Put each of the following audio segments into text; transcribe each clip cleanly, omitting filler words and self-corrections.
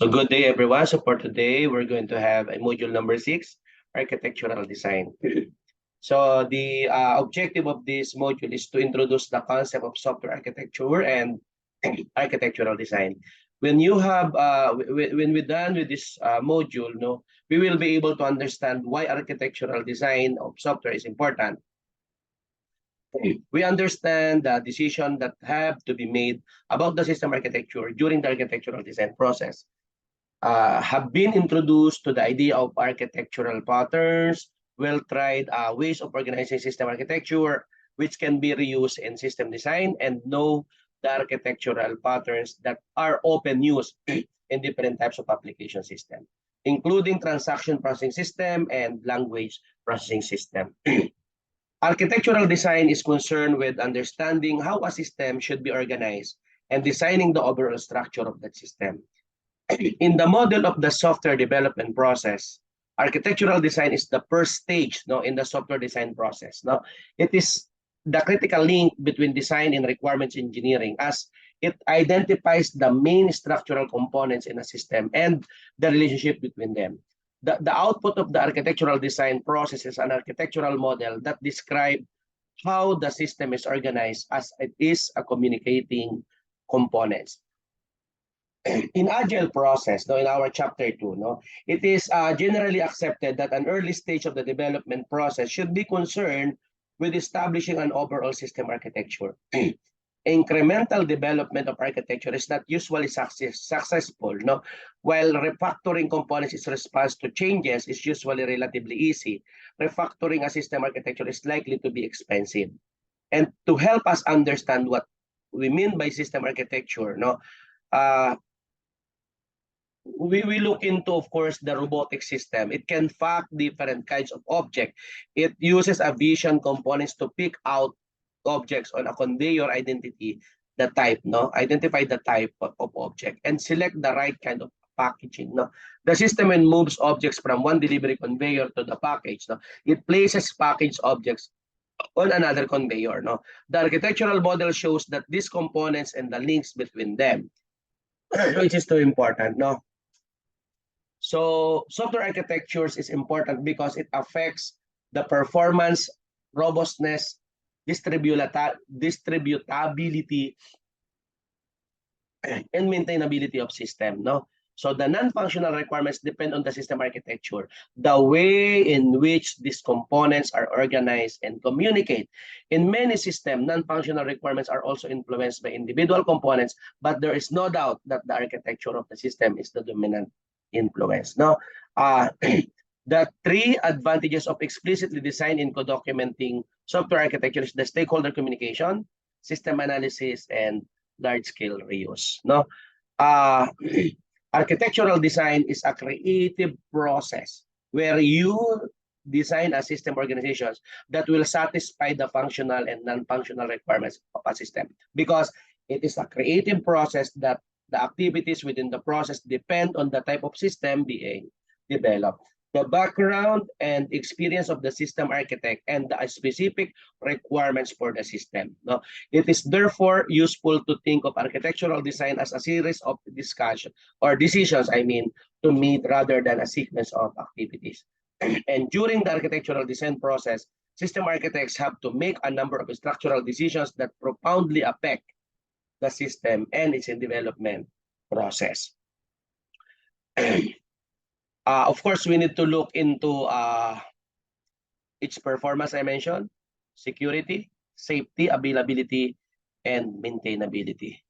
So good day, everyone. So for today, we're going to have a module number 6, architectural design. So the objective of this module is to introduce the concept of software architecture and architectural design. When you have, when we're done with this module, no, we will be able to understand why architectural design of software is important. We understand the decision that have to be made about the system architecture during the architectural design process. Have been introduced to the idea of architectural patterns, well-tried ways of organizing system architecture, which can be reused in system design, and know the architectural patterns that are often used in different types of application system, including transaction processing system and language processing system. Architectural design is concerned with understanding how a system should be organized and designing the overall structure of that system. In the model of the software development process, architectural design is the first stage, no, in the software design process. No, it is the critical link between design and requirements engineering, as it identifies the main structural components in a system and the relationship between them. The output of the architectural design process is an architectural model that describes how the system is organized as it is a communicating components. In agile process, no, in our chapter 2, no, it is generally accepted that an early stage of the development process should be concerned with establishing an overall system architecture. Incremental development of architecture is not usually successful, no, while refactoring components in response to changes is usually relatively easy. Refactoring a system architecture is likely to be expensive. And to help us understand what we mean by system architecture, no, we look into, of course, the robotic system. It can fact different kinds of objects. It uses a vision components to pick out objects on a conveyor identity, the type, no, identify the type of object and select the right kind of packaging. No, the system then moves objects from one delivery conveyor to the package. No, it places packaged objects on another conveyor. No, the architectural model shows that these components and the links between them, which is too important. No, so software architectures is important because it affects the performance, robustness, distributability, and maintainability of system. No, so the non-functional requirements depend on the system architecture, the way in which these components are organized and communicate. In many systems, non-functional requirements are also influenced by individual components, but there is no doubt that the architecture of the system is the dominant influence. No, the three advantages of explicitly design in co-documenting software architecture is the stakeholder communication, system analysis, and large-scale reuse. No, architectural design is a creative process where you design a system organizations that will satisfy the functional and non-functional requirements of a system, because it is a creative process that the activities within the process depend on the type of system being developed, the background and experience of the system architect, and the specific requirements for the system. No, it is therefore useful to think of architectural design as a series of discussion or decisions, I mean, to meet rather than a sequence of activities. And during the architectural design process, system architects have to make a number of structural decisions that profoundly affect the system and its development process. Of course, we need to look into its performance, I mentioned, security, safety, availability, and maintainability.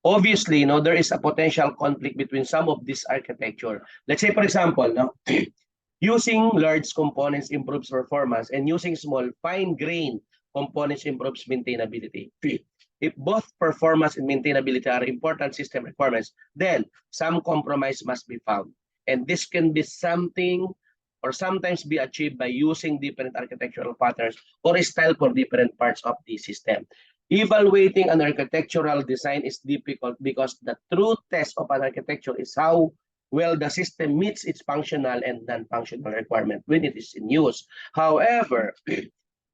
Obviously, no, there is a potential conflict between some of this architecture. Let's say, for example, no, using large components improves performance, and using small, fine-grained components improves maintainability. If both performance and maintainability are important system requirements, then some compromise must be found. And this can be something or sometimes be achieved by using different architectural patterns or style for different parts of the system. Evaluating an architectural design is difficult because the true test of an architecture is how well the system meets its functional and non-functional requirement when it is in use. However,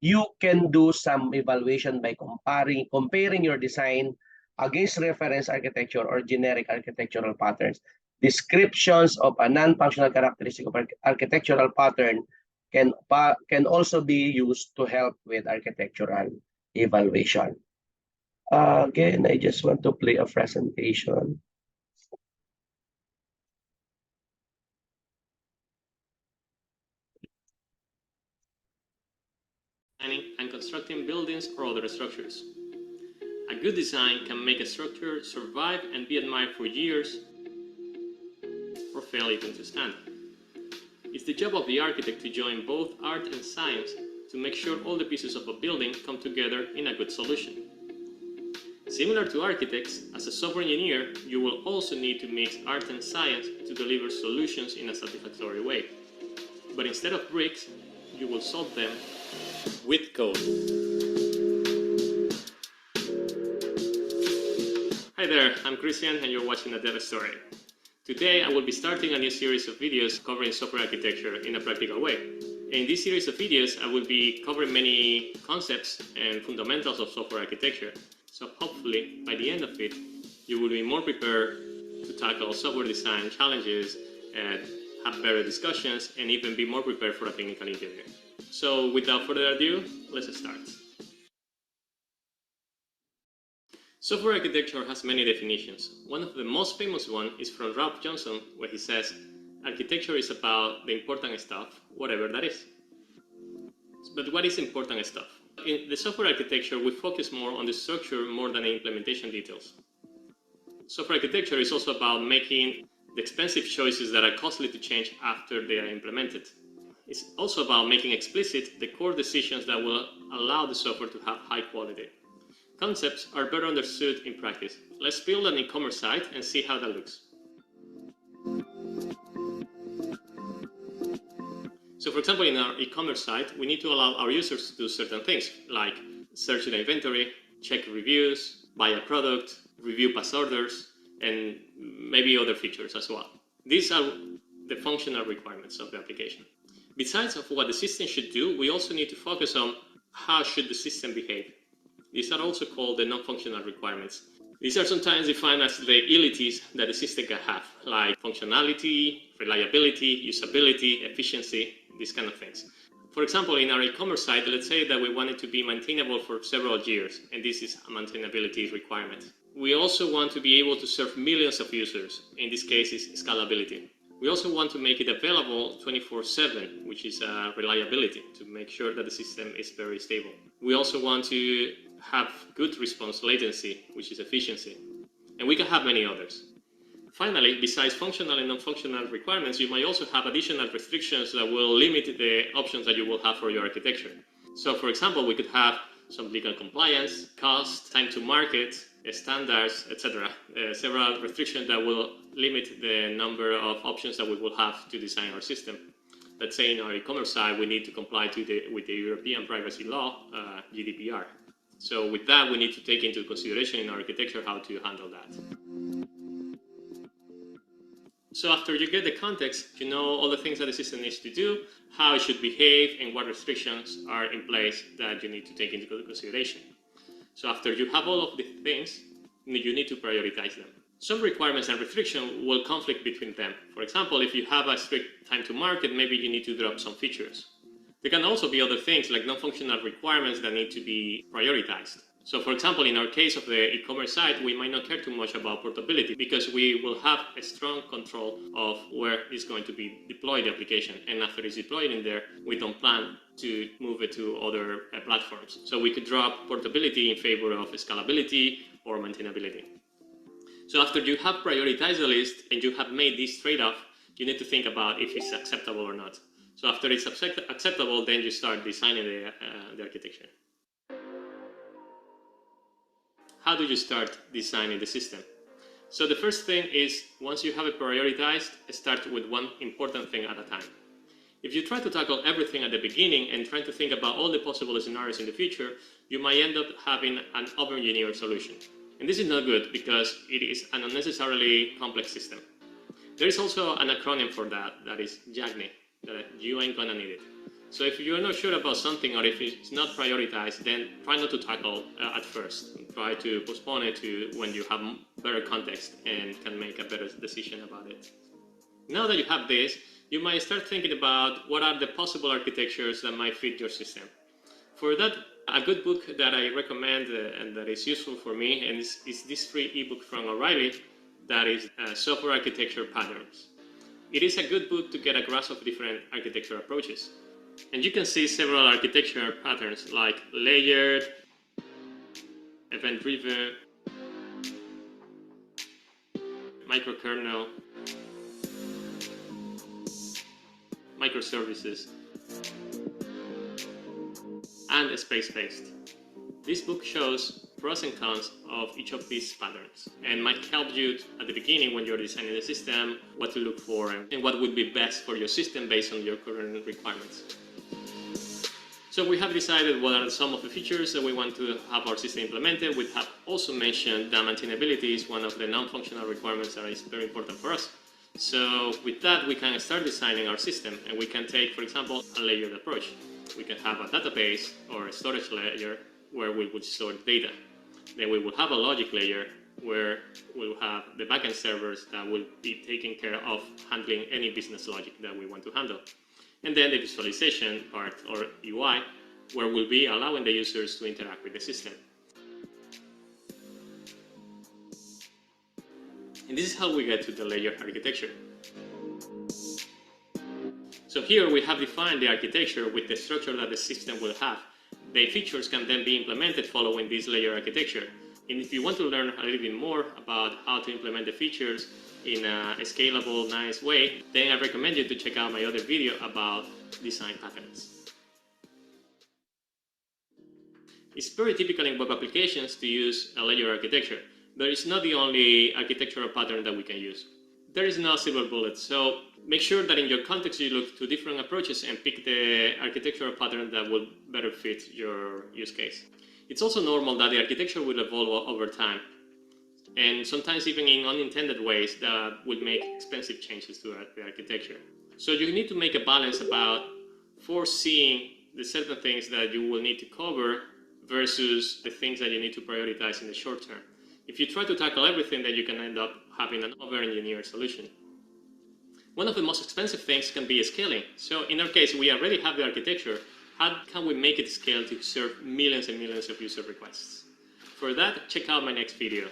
you can do some evaluation by comparing your design against reference architecture or generic architectural patterns. descriptions of a non-functional characteristic of architectural pattern can also be used to help with architectural evaluation. Again, I just want to play a presentation. And constructing buildings or other structures. A good design can make a structure survive and be admired for years, or fail even to stand. It's the job of the architect to join both art and science to make sure all the pieces of a building come together in a good solution. Similar to architects, as a software engineer, you will also need to mix art and science to deliver solutions in a satisfactory way. But instead of bricks, you will solve them with code. Hi there, I'm Christian and you're watching A Dev Story. Today I will be starting a new series of videos covering software architecture in a practical way. In this series of videos I will be covering many concepts and fundamentals of software architecture. So hopefully by the end of it you will be more prepared to tackle software design challenges and have better discussions and even be more prepared for a technical interview. So without further ado, let's start. Software architecture has many definitions. One of the most famous ones is from Ralph Johnson, where he says, architecture is about the important stuff, whatever that is. But what is important stuff? In the software architecture, we focus more on the structure more than the implementation details. Software architecture is also about making the expensive choices that are costly to change after they are implemented. It's also about making explicit the core decisions that will allow the software to have high quality. Concepts are better understood in practice. Let's build an e-commerce site and see how that looks. So for example, in our e-commerce site, we need to allow our users to do certain things, like search the inventory, check reviews, buy a product, review past orders, and maybe other features as well. These are the functional requirements of the application. Besides of what the system should do, we also need to focus on how should the system behave. These are also called the non-functional requirements. These are sometimes defined as the utilities that the system can have, like functionality, reliability, usability, efficiency, these kind of things. For example, in our e-commerce site, let's say that we want it to be maintainable for several years, and this is a maintainability requirement. We also want to be able to serve millions of users. In this case, it's scalability. We also want to make it available 24/7, which is reliability, to make sure that the system is very stable. We also want to have good response latency, which is efficiency. And we can have many others. Finally, besides functional and non-functional requirements, you might also have additional restrictions that will limit the options that you will have for your architecture. So for example, we could have some legal compliance, cost, time to market, standards, etc. Several restrictions that will limit the number of options that we will have to design our system. Let's say in our e-commerce side, we need to comply with the European privacy law, GDPR. So with that, we need to take into consideration in our architecture how to handle that. So after you get the context, you know all the things that the system needs to do, how it should behave, and what restrictions are in place that you need to take into consideration. So after you have all of these things, you need to prioritize them. Some requirements and restrictions will conflict between them. For example, if you have a strict time to market, maybe you need to drop some features. There can also be other things like non-functional requirements that need to be prioritized. So for example, in our case of the e-commerce site, we might not care too much about portability because we will have a strong control of where it's going to be deployed the application. And after it's deployed in there, we don't plan to move it to other platforms. So we could drop portability in favor of scalability or maintainability. So after you have prioritized the list and you have made this trade-off, you need to think about if it's acceptable or not. So after it's acceptable, then you start designing the architecture. How do you start designing the system? So the first thing is, once you have it prioritized, start with one important thing at a time. If you try to tackle everything at the beginning and try to think about all the possible scenarios in the future, you might end up having an over-engineered solution. And this is not good because it is an unnecessarily complex system. There is also an acronym for that is JAGNI, that you ain't gonna need it. So if you're not sure about something or if it's not prioritized, then try not to tackle at first. Try to postpone it to when you have better context and can make a better decision about it. Now that you have this, you might start thinking about what are the possible architectures that might fit your system. For that, a good book that I recommend and that is useful for me and is this free ebook from O'Reilly that is Software Architecture Patterns. It is a good book to get a grasp of different architecture approaches. And you can see several architecture patterns like layered, event-driven, microkernel, microservices, and space-based. This book shows pros and cons of each of these patterns and might help you at the beginning when you're designing the system, what to look for and what would be best for your system based on your current requirements. So we have decided what are some of the features that we want to have our system implemented. We have also mentioned that maintainability is one of the non-functional requirements that is very important for us. So with that, we can start designing our system and we can take, for example, a layered approach. We can have a database or a storage layer where we would store data. Then we will have a logic layer where we'll have the backend servers that will be taking care of handling any business logic that we want to handle. And then the visualization part, or UI, where we'll be allowing the users to interact with the system. And this is how we get to the layered architecture. So here we have defined the architecture with the structure that the system will have. The features can then be implemented following this layer architecture. And if you want to learn a little bit more about how to implement the features in a scalable, nice way, then I recommend you to check out my other video about design patterns. It's very typical in web applications to use a layer architecture, but it's not the only architectural pattern that we can use. There is no silver bullet, so make sure that in your context you look to different approaches and pick the architectural pattern that will better fit your use case. It's also normal that the architecture will evolve over time, and sometimes even in unintended ways that will make expensive changes to the architecture. So you need to make a balance about foreseeing the certain things that you will need to cover versus the things that you need to prioritize in the short term. If you try to tackle everything, then you can end up having an over-engineered solution. One of the most expensive things can be scaling. So in our case, we already have the architecture. How can we make it scale to serve millions and millions of user requests? For that, check out my next video.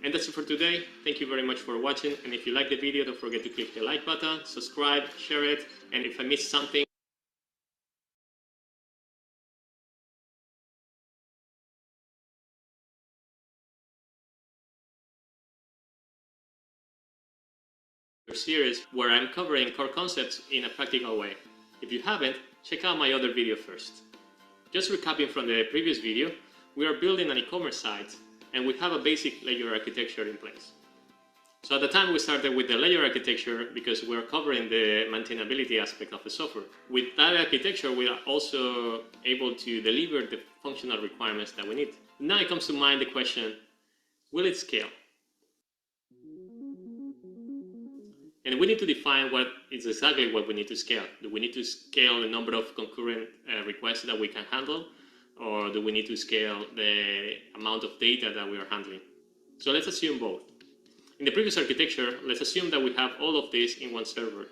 And that's it for today. Thank you very much for watching. And if you like the video, don't forget to click the like button, subscribe, share it. And if I missed something, series where I'm covering core concepts in a practical way. If you haven't, check out my other video first. Just recapping from the previous video, we are building an e-commerce site and we have a basic layer architecture in place. So at the time we started with the layer architecture because we're covering the maintainability aspect of the software. With that architecture, we are also able to deliver the functional requirements that we need. Now it comes to mind the question, will it scale? And we need to define what is exactly what we need to scale. Do we need to scale the number of concurrent requests that we can handle? Or do we need to scale the amount of data that we are handling? So let's assume both. In the previous architecture, let's assume that we have all of this in one server.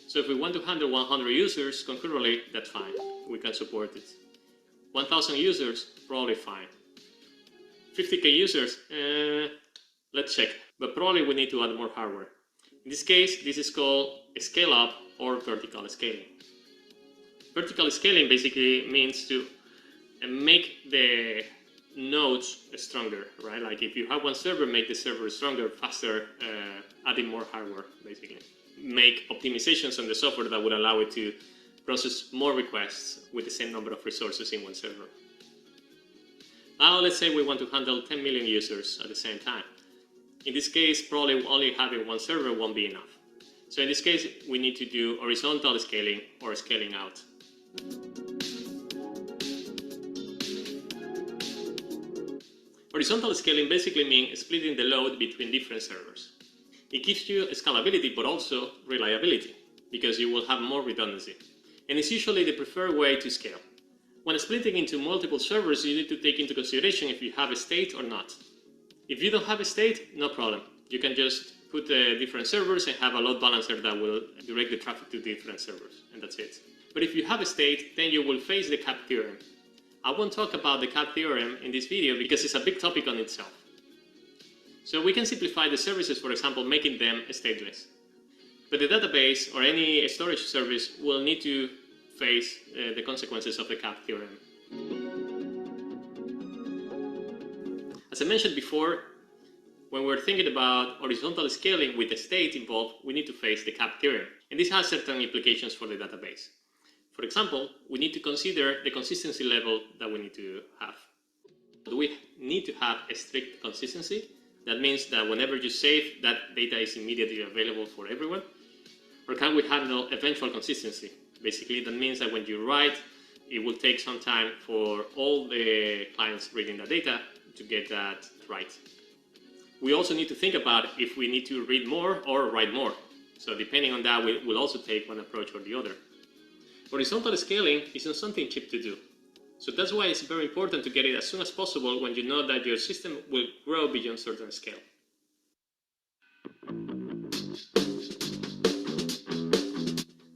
So if we want to handle 100 users concurrently, that's fine. We can support it. 1,000 users, probably fine. 50K users, let's check. But probably we need to add more hardware. In this case, this is called scale up or vertical scaling. Vertical scaling basically means to make the nodes stronger, right? Like if you have one server, make the server stronger, faster, adding more hardware, basically. Make optimizations on the software that would allow it to process more requests with the same number of resources in one server. Now let's say we want to handle 10 million users at the same time. In this case, probably only having one server won't be enough. So in this case, we need to do horizontal scaling or scaling out. Horizontal scaling basically means splitting the load between different servers. It gives you scalability, but also reliability. because you will have more redundancy. And it's usually the preferred way to scale. When splitting into multiple servers, you need to take into consideration if you have a state or not. If you don't have a state, no problem. You can just put different servers and have a load balancer that will direct the traffic to different servers, and that's it. But if you have a state, then you will face the CAP theorem. I won't talk about the CAP theorem in this video because it's a big topic on itself. So we can simplify the services, for example, making them stateless. But the database or any storage service will need to face the consequences of the CAP theorem. As I mentioned before, when we're thinking about horizontal scaling with the state involved, we need to face the CAP theorem. And this has certain implications for the database. For example, we need to consider the consistency level that we need to have. Do we need to have a strict consistency? That means that whenever you save, that data is immediately available for everyone? Or can we handle eventual consistency? Basically, that means that when you write, it will take some time for all the clients reading the data to get that right. We also need to think about if we need to read more or write more. So depending on that, we will also take one approach or the other. Horizontal scaling isn't something cheap to do. So that's why it's very important to get it as soon as possible when you know that your system will grow beyond certain scale.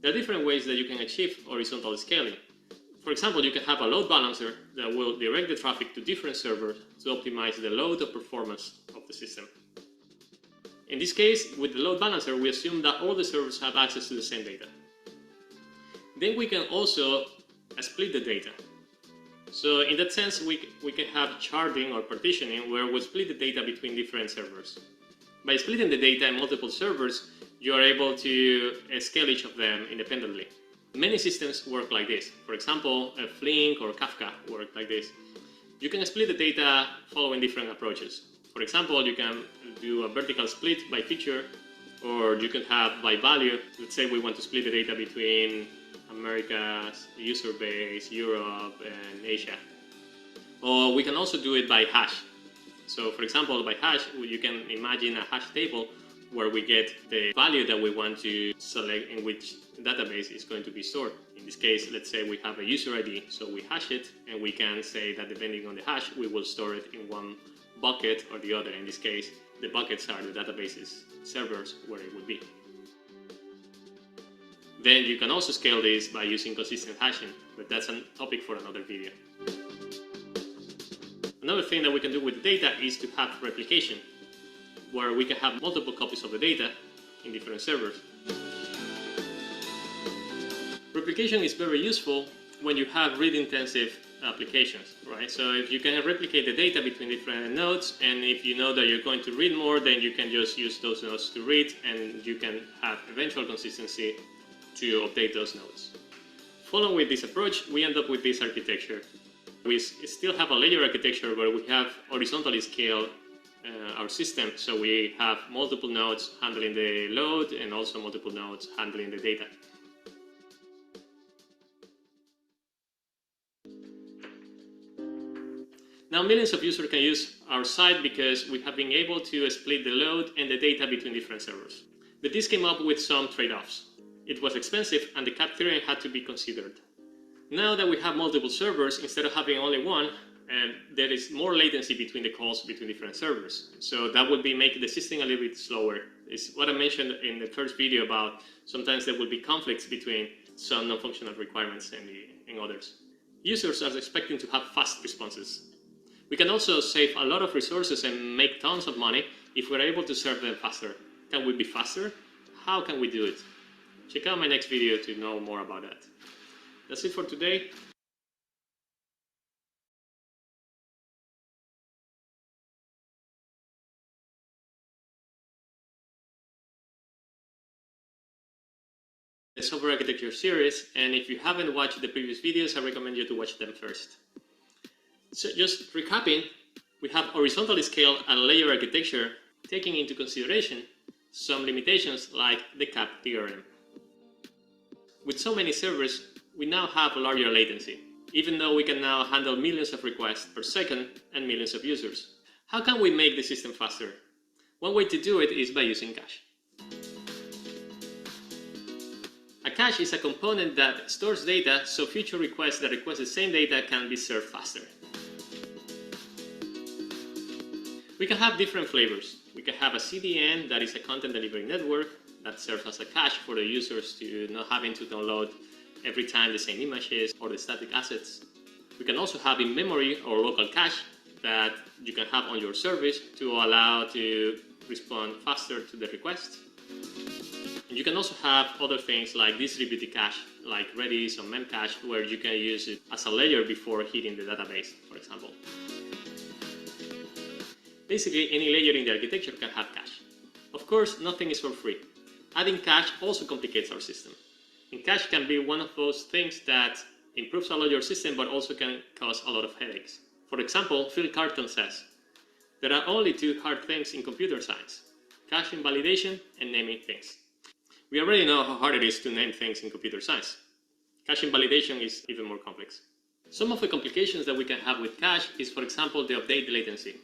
There are different ways that you can achieve horizontal scaling. For example, you can have a load balancer that will direct the traffic to different servers to optimize the load or performance of the system. In this case, with the load balancer, we assume that all the servers have access to the same data. Then we can also split the data. So in that sense, we can have sharding or partitioning where we split the data between different servers. By splitting the data in multiple servers, you are able to scale each of them independently. Many systems work like this. For example, Flink or Kafka work like this. You can split the data following different approaches. For example, you can do a vertical split by feature, or you can have by value. Let's say we want to split the data between America's user base, Europe, and Asia. Or we can also do it by hash. So for example, by hash, you can imagine a hash table where we get the value that we want to select in which database is going to be stored. In this case, let's say we have a user ID, so we hash it, and we can say that depending on the hash, we will store it in one bucket or the other. In this case, the buckets are the database's servers where it would be. Then you can also scale this by using consistent hashing, but that's a topic for another video. Another thing that we can do with the data is to have replication, where we can have multiple copies of the data in different servers. Replication is very useful when you have read-intensive applications, right? So if you can replicate the data between different nodes, and if you know that you're going to read more, then you can just use those nodes to read, and you can have eventual consistency to update those nodes. Following with this approach, we end up with this architecture. We still have a layer architecture where we have horizontally scaled our system, so we have multiple nodes handling the load and also multiple nodes handling the data. Now millions of users can use our site because we have been able to split the load and the data between different servers. But this came up with some trade-offs. It was expensive and the CAP theorem had to be considered. Now that we have multiple servers, instead of having only one, there is more latency between the calls between different servers. So that would be making the system a little bit slower. It's what I mentioned in the first video about sometimes there will be conflicts between some non-functional requirements and others. Users are expecting to have fast responses. We can also save a lot of resources and make tons of money if we're able to serve them faster. Can we be faster? How can we do it? Check out my next video to know more about that. That's it for today. The software architecture series, and if you haven't watched the previous videos, I recommend you to watch them first. So just recapping, we have horizontally scaled a layer architecture taking into consideration some limitations like the CAP theorem. With so many servers, we now have a larger latency, even though we can now handle millions of requests per second and millions of users. How can we make the system faster? One way to do it is by using cache. A cache is a component that stores data so future requests that request the same data can be served faster. We can have different flavors. We can have a CDN, that is a content delivery network, that serves as a cache for the users to not having to download every time the same images or the static assets. We can also have in-memory or local cache that you can have on your service to allow to respond faster to the request. And you can also have other things like distributed cache, like Redis or Memcache, where you can use it as a layer before hitting the database, for example. Basically, any layer in the architecture can have cache. Of course, nothing is for free. Adding cache also complicates our system. And cache can be one of those things that improves a lot your system, but also can cause a lot of headaches. For example, Phil Carton says, there are only two hard things in computer science: caching validation and naming things. We already know how hard it is to name things in computer science. Caching validation is even more complex. Some of the complications that we can have with cache is, for example, the update latency.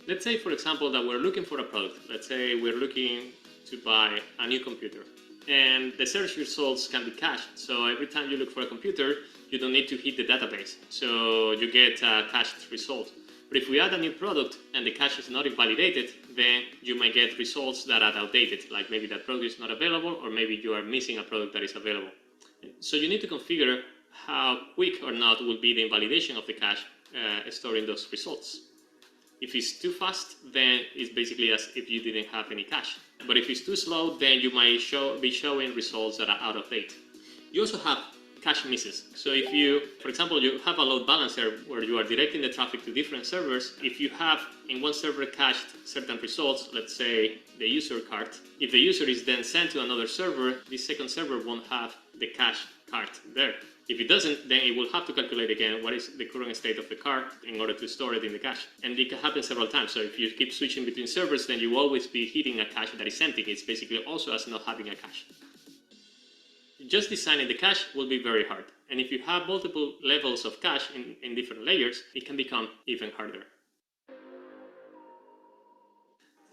Let's say, for example, that we're looking for a product. Let's say we're looking to buy a new computer, and the search results can be cached. So every time you look for a computer, you don't need to hit the database. So you get a cached result. But if we add a new product and the cache is not invalidated, then you might get results that are outdated, like maybe that product is not available, or maybe you are missing a product that is available. So you need to configure how quick or not will be the invalidation of the cache storing those results. If it's too fast, then it's basically as if you didn't have any cache. But if it's too slow, then you might be showing results that are out of date. You also have cache misses. So if you, for example, you have a load balancer where you are directing the traffic to different servers, if you have in one server cached certain results, let's say the user card, if the user is then sent to another server, this second server won't have the cache card there. If it doesn't, then it will have to calculate again what is the current state of the card in order to store it in the cache. And it can happen several times. So if you keep switching between servers, then you will always be hitting a cache that is empty. It's basically also as not having a cache. Just designing the cache will be very hard. And if you have multiple levels of cache in different layers, it can become even harder.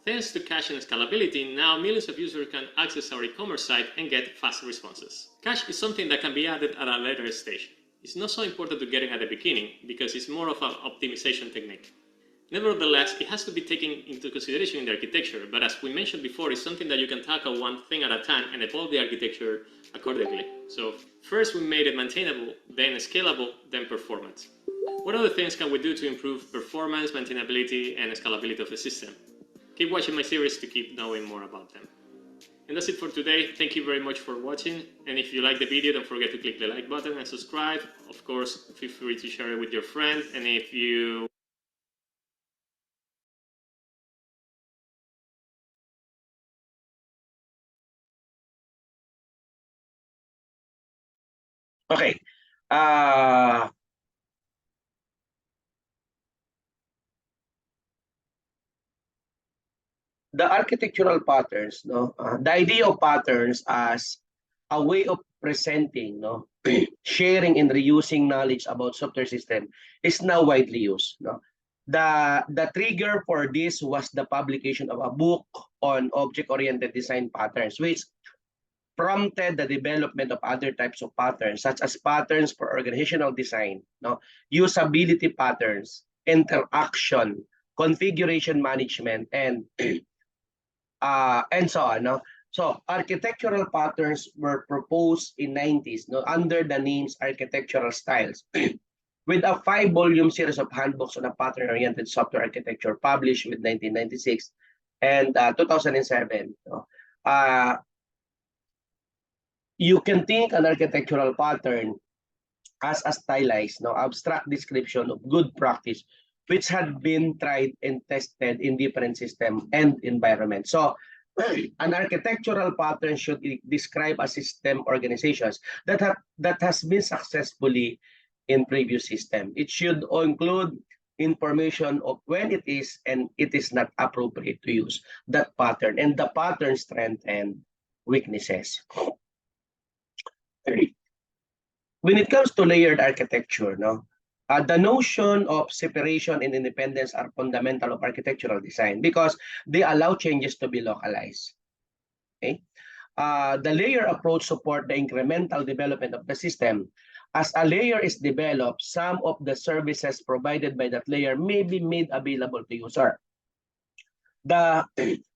Thanks to cache and scalability, now millions of users can access our e-commerce site and get fast responses. Cache is something that can be added at a later stage. It's not so important to get it at the beginning because it's more of an optimization technique. Nevertheless, it has to be taken into consideration in the architecture, but as we mentioned before, it's something that you can tackle one thing at a time and evolve the architecture accordingly. So first we made it maintainable, then scalable, then performant. What other things can we do to improve performance, maintainability, and scalability of the system? Keep watching my series to keep knowing more about them. And that's it for today. Thank you very much for watching. And if you like the video, don't forget to click the like button and subscribe. Of course, feel free to share it with your friends. And if you Okay. The architectural patterns, no, the idea of patterns as a way of presenting, no, sharing and reusing knowledge about software system is now widely used. No, the trigger for this was the publication of a book on object-oriented design patterns, which prompted the development of other types of patterns, such as patterns for organizational design, no, usability patterns, interaction, configuration management, and so on. No? So architectural patterns were proposed in 90s, no, under the names architectural styles, with a 5-volume series of handbooks on a pattern-oriented software architecture published with 1996 and 2007. No? You can think an architectural pattern as a stylized, no, abstract description of good practice, which had been tried and tested in different systems and environments. So an architectural pattern should describe a system organizations that has been successfully in previous system. It should include information of when it is and it is not appropriate to use that pattern and the pattern strength and weaknesses. When it comes to layered architecture, no, the notion of separation and independence are fundamental of architectural design because they allow changes to be localized. Okay, the layer approach support the incremental development of the system. As a layer is developed, some of the services provided by that layer may be made available to user. The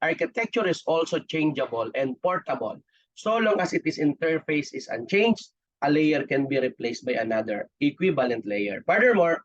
architecture is also changeable and portable. So long as its interface is unchanged, a layer can be replaced by another equivalent layer. Furthermore,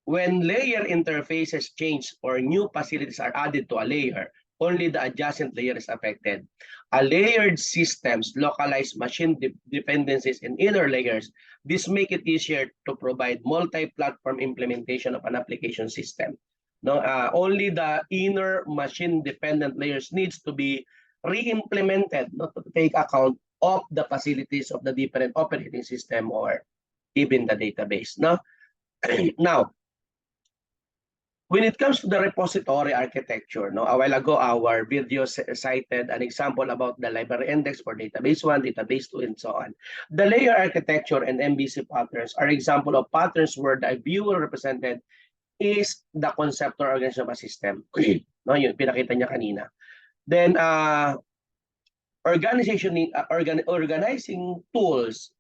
when layer interfaces change or new facilities are added to a layer, only the adjacent layer is affected. A layered systems localize machine dependencies in inner layers. This makes it easier to provide multi-platform implementation of an application system. No, only the inner machine-dependent layers needs to be re-implemented, not to take account of the facilities of the different operating system or even the database. No? Now, when it comes to the repository architecture, no, a while ago, our video cited an example about the library index for database 1, database 2, and so on. The layer architecture and MVC patterns are example of patterns where the viewer represented is the concept or organization of a system. No, yun, pinakita niya kanina. Then, organizing tools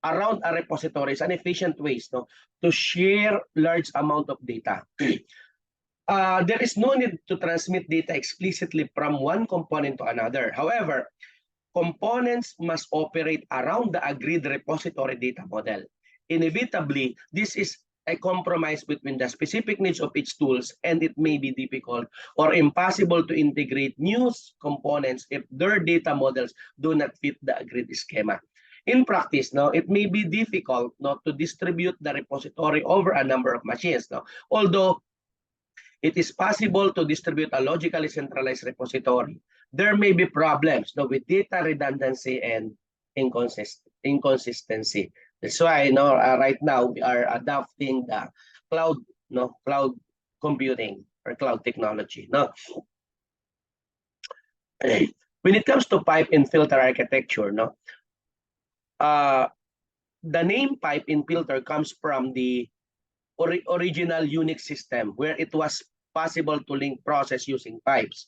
around a repository is an efficient way, no, to share large amount of data. There is no need to transmit data explicitly from one component to another. However, components must operate around the agreed repository data model. Inevitably, this is a compromise between the specific needs of each tools, and it may be difficult or impossible to integrate new components if their data models do not fit the agreed schema. In practice, no, it may be difficult not to distribute the repository over a number of machines. No? Although it is possible to distribute a logically centralized repository, there may be problems, no, with data redundancy and inconsistency. That's why, right now we are adopting the cloud, cloud computing or cloud technology. No. When it comes to pipe and filter architecture, the name pipe and filter comes from the original Unix system, where it was possible to link process using pipes.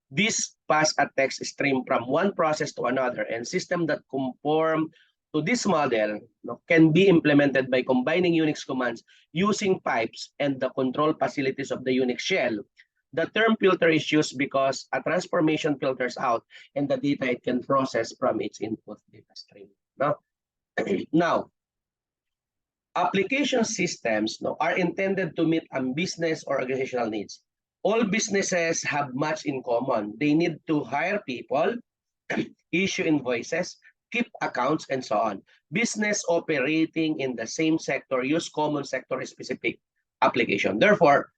This pass a text stream from one process to another, and system that conform to this model can be implemented by combining Unix commands using pipes and the control facilities of the Unix shell. The term filter is used because a transformation filters out and the data it can process from its input data stream. Now, application systems are intended to meet business or organizational needs. All businesses have much in common. They need to hire people, issue invoices, keep accounts, and so on. Business operating in the same sector use common sector-specific application. Therefore,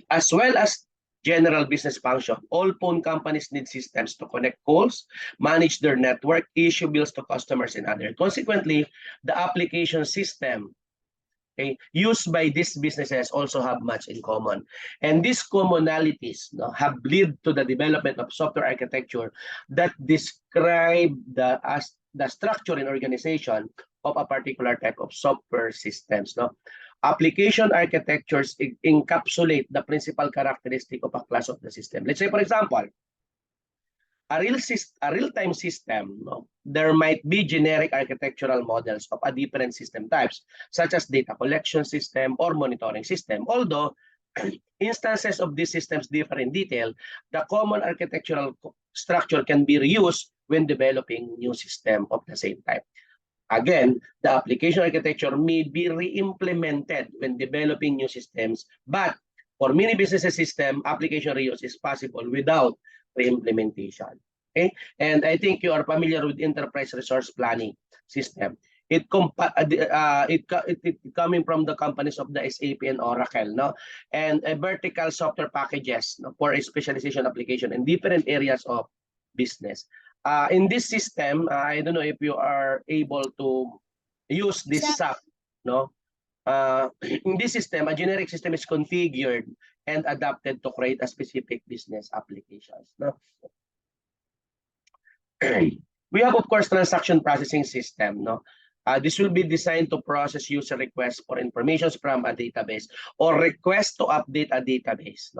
as well as general business function, all phone companies need systems to connect calls, manage their network, issue bills to customers, and others. Consequently, the application system used by these businesses also have much in common. And these commonalities have led to the development of software architecture that describe the structure and organization of a particular type of software systems. Application architectures encapsulate the principal characteristic of a class of the system. Let's say, for example, a real-time system, there might be generic architectural models of a different system types, such as data collection system or monitoring system. Although instances of these systems differ in detail, the common architectural structure can be reused when developing new system of the same type. Again, the application architecture may be re-implemented when developing new systems, but for many business system, application reuse is possible without re-implementation. Okay, and I think you are familiar with enterprise resource planning system. It coming from the companies of the SAP and Oracle, and a vertical software packages for a specialization application in different areas of business. In this system, I don't know if you are able to use this SAP, in this system, a generic system is configured and adapted to create a specific business applications. We have, of course, transaction processing system. This will be designed to process user requests for information from a database or request to update a database.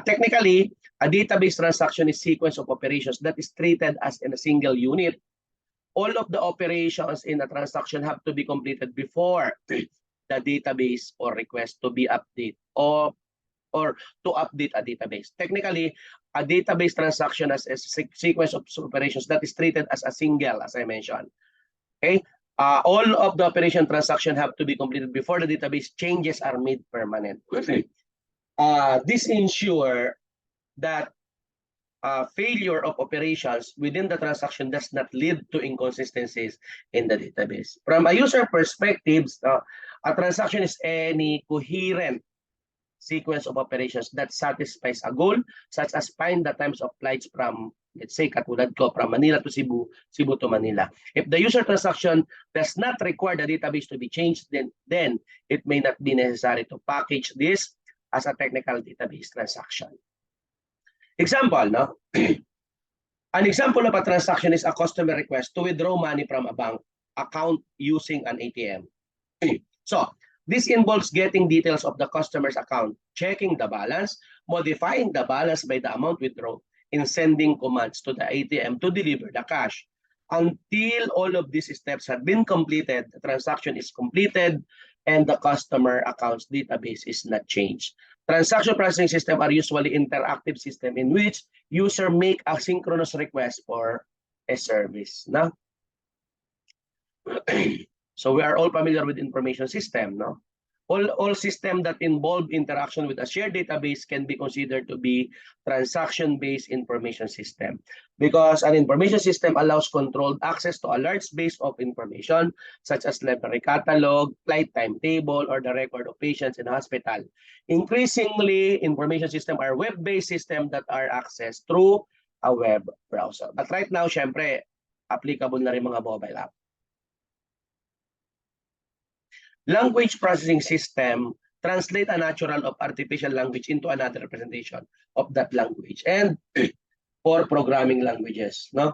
Technically, a database transaction is sequence of operations that is treated as in a single unit. All of the operations in a transaction have to be completed before the database or request to be updated or to update a database. Technically, a database transaction as a sequence of operations that is treated as a single, as I mentioned. Okay, all of the operation transaction have to be completed before the database changes are made permanent. This ensure that failure of operations within the transaction does not lead to inconsistencies in the database. From a user perspective, a transaction is any coherent sequence of operations that satisfies a goal, such as find the times of flights from, let's say, katulad ko, from Manila to Cebu, Cebu to Manila. If the user transaction does not require the database to be changed, then it may not be necessary to package this as a technical database transaction. Example, no? An example of a transaction is a customer request to withdraw money from a bank account using an ATM. So, this involves getting details of the customer's account, checking the balance, modifying the balance by the amount withdrawn, and sending commands to the ATM to deliver the cash. Until all of these steps have been completed, the transaction is completed, and the customer account's database is not changed. Transaction processing system are usually interactive system in which user make a synchronous request for a service. No? So we are all familiar with information system, no? All systems that involve interaction with a shared database can be considered to be transaction-based information system, because an information system allows controlled access to a large base of information, such as library catalog, flight timetable, or the record of patients in a hospital. Increasingly, information systems are web-based systems that are accessed through a web browser. But right now, syempre, applicable na rin mga mobile app. Language processing system translate a natural of artificial language into another representation of that language, and for programming languages, no?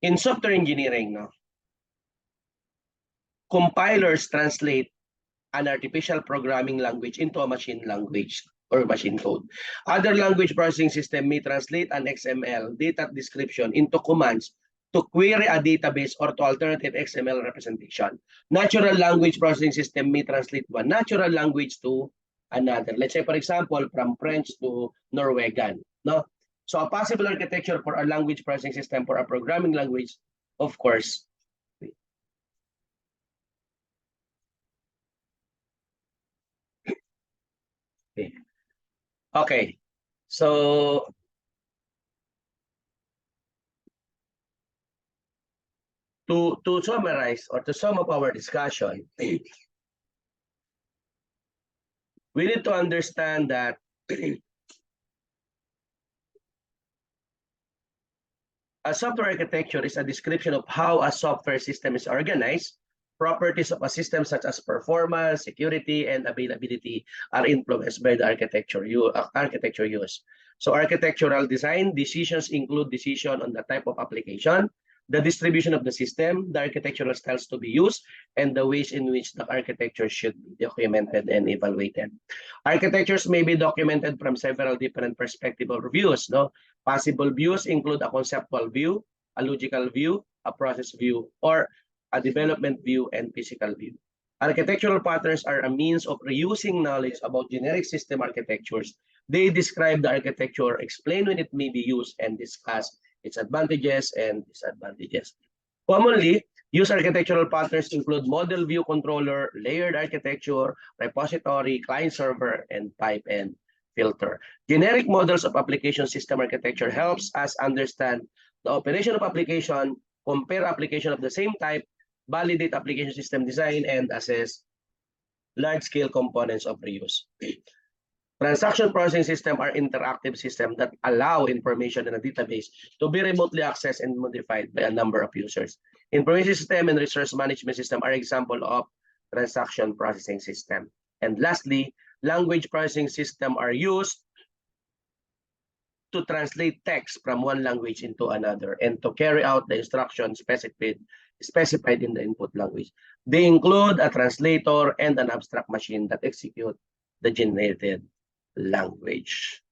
In software engineering, no, compilers translate an artificial programming language into a machine language or machine code. Other language processing system may translate an XML data description into commands to query a database or to alternative XML representation. Natural language processing system may translate one natural language to another. Let's say, for example, from French to Norwegian. No? So a possible architecture for a language processing system for a programming language, of course. Okay. So to summarize or to sum up our discussion, we need to understand that a software architecture is a description of how a software system is organized. Properties of a system such as performance, security, and availability are influenced by the architecture used. So architectural design decisions include decision on the type of application, the distribution of the system, the architectural styles to be used, and the ways in which the architecture should be documented and evaluated. Architectures may be documented from several different perspectives or views. No? Possible views include a conceptual view, a logical view, a process view, or a development view and physical view. Architectural patterns are a means of reusing knowledge about generic system architectures. They describe the architecture, explain when it may be used, and discuss its advantages and disadvantages. Commonly, used architectural patterns include model view controller, layered architecture, repository, client server, and pipe and filter. Generic models of application system architecture helps us understand the operation of application, compare application of the same type, validate application system design, and assess large-scale components of reuse. Transaction processing systems are interactive systems that allow information in a database to be remotely accessed and modified by a number of users. Information system and resource management system are examples of transaction processing system. And lastly, language processing systems are used to translate text from one language into another and to carry out the instructions specified in the input language. They include a translator and an abstract machine that execute the generated language.